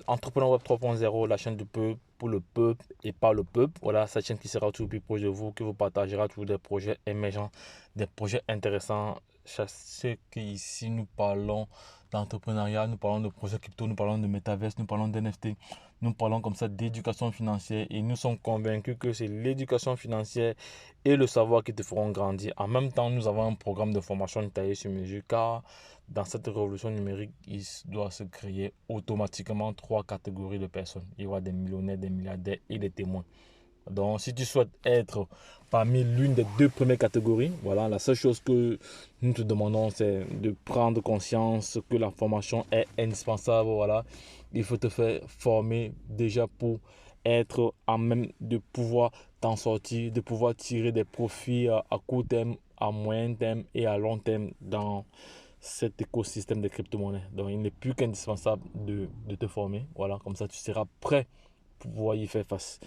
Entrepreneur Web 3.0, la chaîne du peuple, pour le peuple et par le peuple. Voilà, cette chaîne qui sera toujours plus proche de vous, qui vous partagera toujours des projets émergents, des projets intéressants. Sachez qu'ici, nous parlons d'entrepreneuriat, nous parlons de projets crypto, nous parlons de métaverse, nous parlons d'NFT, nous parlons comme ça d'éducation financière et nous sommes convaincus que c'est l'éducation financière et le savoir qui te feront grandir. En même temps, nous avons un programme de formation taillé sur mesure car dans cette révolution numérique, il doit se créer automatiquement trois catégories de personnes. Il y aura des millionnaires, des milliardaires et des témoins. Donc, si tu souhaites être parmi l'une des deux premières catégories, voilà, la seule chose que nous te demandons, c'est de prendre conscience que la formation est indispensable. Voilà, il faut te faire former déjà pour être en même de pouvoir t'en sortir, de pouvoir tirer des profits à court terme, à moyen terme et à long terme dans cet écosystème des crypto-monnaies. Donc, il n'est plus qu'indispensable de te former. Voilà, comme ça, tu seras prêt pour pouvoir y faire face.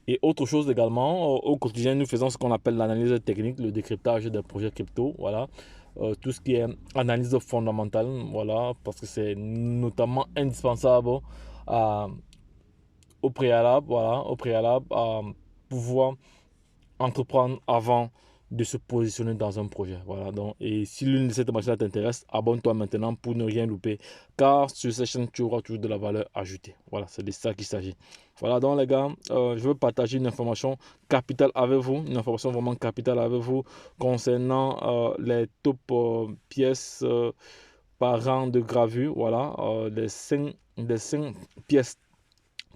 Et autre chose également, au quotidien, nous faisons ce qu'on appelle l'analyse technique, le décryptage des projets crypto. Voilà, tout ce qui est analyse fondamentale. Voilà, parce que c'est notamment indispensable à, au préalable. Voilà, au préalable à pouvoir entreprendre avant de se positionner dans un projet. Voilà, donc, et si l'une de ces machines t'intéresse, abonne-toi maintenant pour ne rien louper. Car sur cette chaîne, tu auras toujours de la valeur ajoutée. Voilà, c'est de ça qu'il s'agit. Voilà, donc les gars, je veux partager une information capitale avec vous, une information vraiment capitale avec vous concernant les top pièces par rang de gravure. Voilà, les 5 pièces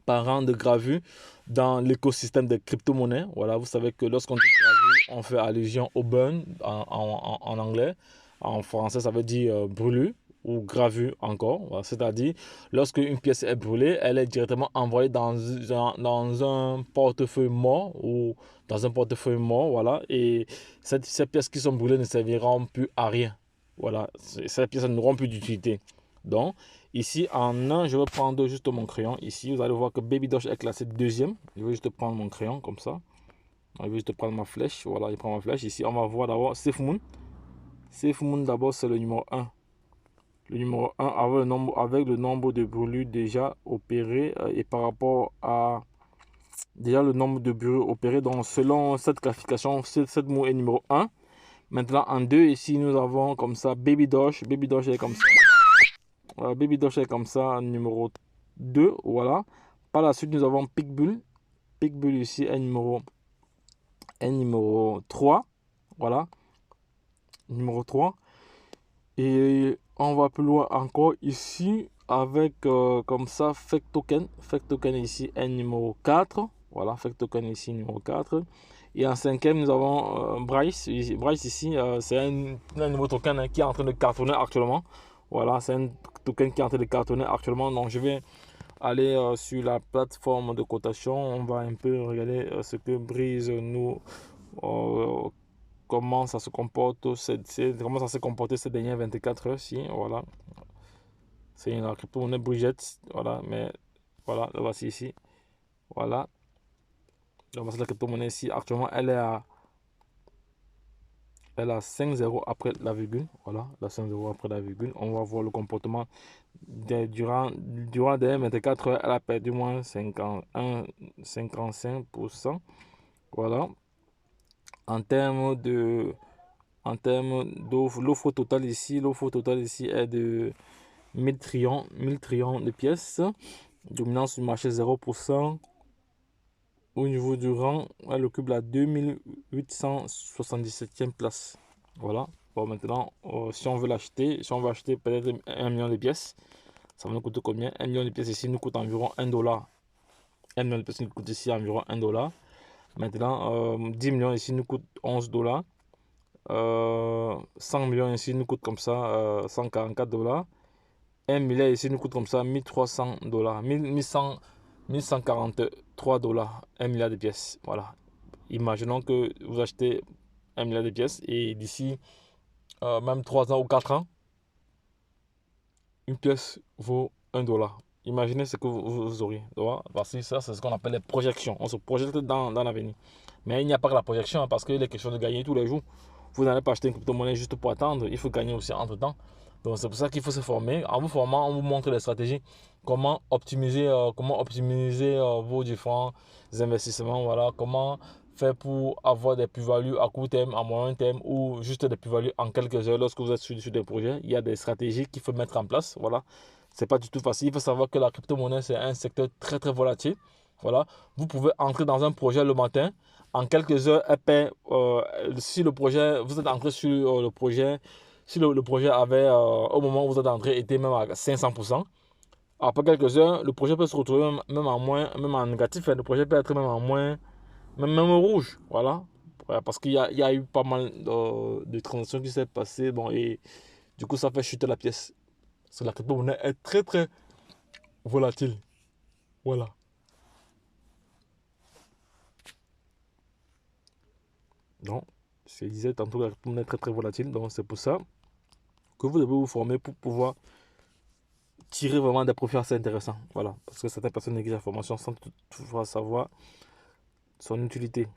par an de gravure dans l'écosystème des crypto-monnaies. Voilà, vous savez que lorsqu'on dit gravure, on fait allusion au burn en anglais. En français, ça veut dire brûlure ou gravure encore. Voilà, c'est-à-dire, lorsque une pièce est brûlée, elle est directement envoyée dans un portefeuille mort ou dans un portefeuille mort. Voilà, et ces pièces qui sont brûlées ne serviront plus à rien. Voilà, ces pièces n'auront plus d'utilité. Donc, ici, en un, je vais prendre juste mon crayon. Ici, vous allez voir que Baby Doge est classé deuxième. Je vais juste prendre mon crayon comme ça. Je vais juste prendre ma flèche. Voilà, je prends ma flèche. Ici, on va voir d'abord Safe Moon. Safe Moon, d'abord, c'est le numéro un. Le numéro un avec le nombre de brûlures déjà opérées et par rapport à déjà le nombre de brûlures opérées. Donc, selon cette classification, cette mot est numéro un. Maintenant, en deux, ici, nous avons comme ça Baby Doge. Baby Doge est comme ça. Baby Doge est comme ça, numéro 2, voilà. Par la suite, nous avons Pitbull. Pitbull ici est numéro 3, voilà, numéro 3. Et on va plus loin encore ici avec comme ça Fake Token. Fake Token ici est numéro 4, voilà, Fake Token ici numéro 4. Et en cinquième, nous avons Bryce. Bryce ici, c'est un nouveau token qui est en train de cartonner actuellement. Voilà, c'est un token qui est en train de cartonner actuellement. Donc, je vais aller sur la plateforme de cotation. On va un peu regarder ce que Brise nous. Euh, comment ça se comporte. Comment ça s'est comporté ces dernières 24 heures. Si, voilà. C'est une crypto-monnaie Bridget. Voilà, mais voilà, la voici ici. Voilà. Donc, voici la crypto-monnaie ici. Actuellement, elle a 5 0 après la virgule. Voilà, la 5 0 après la virgule. On va voir le comportement durant les 24 heures. Elle a perdu moins 55%. Voilà. En termes d'offre, l'offre totale ici est de 1000 trillions de pièces. Dominance du marché 0%. Au niveau du rang, elle occupe la 2877e place. Voilà. Bon, maintenant, si on veut l'acheter, si on veut acheter peut-être 1 million de pièces, ça va nous coûter combien? 1 million de pièces ici nous coûte environ 1 dollar. 1 million de pièces nous coûte ici environ 1 dollar. Maintenant, 10 millions ici nous coûte 11 dollars. 100 millions ici nous coûte comme ça 144 dollars. 1 milliard ici nous coûte comme ça 1300 dollars. 1143 dollars. 1 milliard de pièces. Voilà. Imaginons que vous achetez 1 milliard de pièces et d'ici même 3 ans ou 4 ans, une pièce vaut 1 dollar. Imaginez ce que vous auriez. Parce que ça, c'est ce qu'on appelle les projections. On se projette dans l'avenir. Mais il n'y a pas que la projection parce qu'il est question de gagner tous les jours. Vous n'allez pas acheter une crypto-monnaie juste pour attendre. Il faut gagner aussi entre-temps. Donc c'est pour ça qu'il faut se former. En vous formant, on vous montre les stratégies, comment optimiser vos différents investissements, voilà, comment faire pour avoir des plus-values à court terme, à moyen terme ou juste des plus-values en quelques heures lorsque vous êtes sur des projets. Il y a des stratégies qu'il faut mettre en place, voilà. C'est pas du tout facile. Il faut savoir que la crypto-monnaie, c'est un secteur très très volatile. Voilà. Vous pouvez entrer dans un projet le matin. En quelques heures, si le projet, vous êtes entré sur le projet, si le projet avait, au moment où vous êtes entré, été même à 500%, après quelques heures, le projet peut se retrouver même en moins, même en négatif. Le projet peut être même en moins, même rouge. Voilà. Ouais, parce qu'il y a eu pas mal de transactions qui s'est passées. Bon, et du coup, ça fait chuter la pièce. Parce que la crypto-monnaie est très très volatile. Voilà. Donc, je disais tantôt, la crypto-monnaie est très très volatile. Donc, c'est pour ça que vous devez vous former pour pouvoir tirer vraiment des profits assez intéressants. Voilà. Parce que certaines personnes négligent la formation sans toutefois savoir son utilité.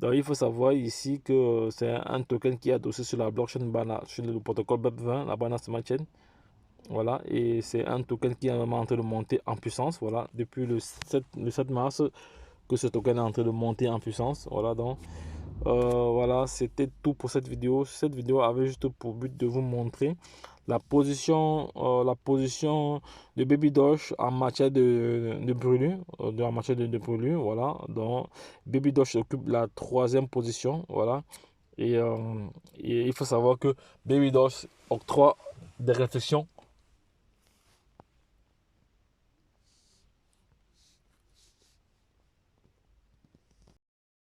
Donc, il faut savoir ici que c'est un token qui est adossé sur la blockchain Binance, sur le protocole BEP20, la Binance Smart Chain. Voilà. Et c'est un token qui est vraiment en train de monter en puissance. Voilà. Depuis le 7 mars que ce token est en train de monter en puissance. Voilà. Donc, voilà, c'était tout pour cette vidéo. Cette vidéo avait juste pour but de vous montrer la position de Baby Doge en matière de brûlure, voilà. Donc, Baby Doge occupe la troisième position, voilà. Et, et il faut savoir que Baby Doge octroie des réflexions